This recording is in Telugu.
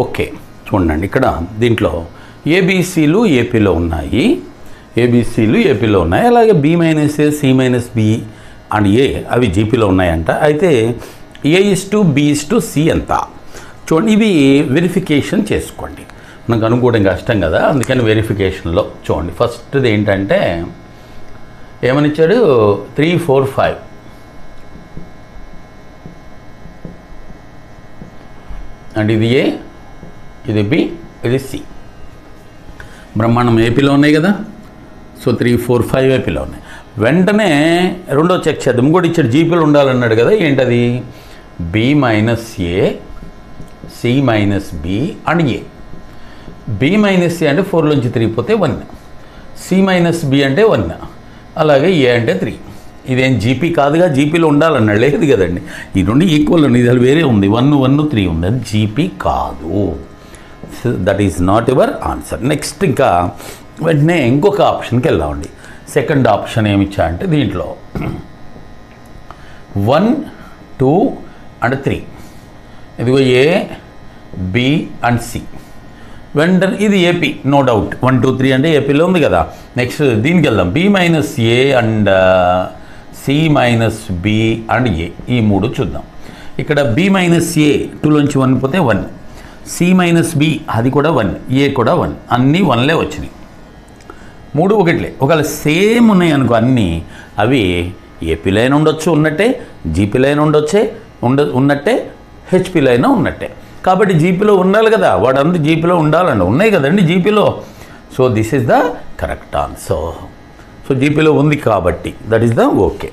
ఓకే, చూడండి ఇక్కడ దీంట్లో ఏబీసీలు ఏపీలో ఉన్నాయి, అలాగే b minus a, c minus b and a అవి జీపీలో ఉన్నాయంట. అయితే A:B:C ఎంత చూడండి, ఇవి వెరిఫికేషన్ చేసుకోండి. మనకు అనుకోవడం కష్టం కదా, అందుకని వెరిఫికేషన్లో చూడండి. ఫస్ట్ది ఏంటంటే ఏమని ఇచ్చాడు, 3, 4, 5 అండ్ ఇది ఏ, ఇది బి, ఇది సి. బ్రహ్మాండం ఏపీలో ఉన్నాయి కదా, సో 3, 4, 5 ఏపీలో ఉన్నాయి. వెంటనే రెండో చెక్ చేద్దాం. ఇంకోటి ఇచ్చాడు జీపీలో ఉండాలన్నాడు కదా, ఏంటది, b minus a, c minus b and a. B minus a అంటే 4లోంచి 3 పోతే 1, సి మైనస్ బి అంటే 1, అలాగే ఏ అంటే 3. ఇదేం జీపీ కాదుగా, జీపీలో ఉండాలన్నాడు, లేదు కదండి. ఈ రెండు ఈక్వల్ ఉంది, ఇది వేరే ఉంది, 1, 1, 3 ఉంది, అది జీపీ కాదు. That is not your answer. Next ఇంకా వెంటనే ఇంకొక ఆప్షన్కి వెళ్దామండి. సెకండ్ ఆప్షన్ ఏమిచ్చా అంటే దీంట్లో 1, 2 అండ్ 3, ఇదిగో ఏ, బి అండ్ సి. వెంటనే ఇది ఏపీ, నో డౌట్, 1, 2, 3 అంటే ఏపీలో ఉంది కదా. నెక్స్ట్ దీనికి వెళ్దాం, b minus a and c minus b and a, ఈ మూడు చూద్దాం. ఇక్కడ బి మైనస్ ఏ 2లోంచి 1 పోతే 1, సి మైనస్ బి అది కూడా 1, ఏ కూడా 1, అన్నీ 1లే వచ్చినాయి. 3 ఒకటిలే. ఒకవేళ సేమ్ ఉన్నాయి అనుకో అన్నీ, అవి ఏపీ లైన్ ఉండొచ్చు ఉన్నట్టే, జీపీ లైన్ ఉన్నట్టే, హెచ్పీ లైన్ ఉన్నట్టే. కాబట్టి జీపీలో ఉండాలి కదా, వాడంతా జీపీలో ఉండాలండి, ఉన్నాయి కదండి జీపీలో. So this is the correct answer. So జీపీలో ఉంది కాబట్టి దట్ ఈస్ ద ఓకే.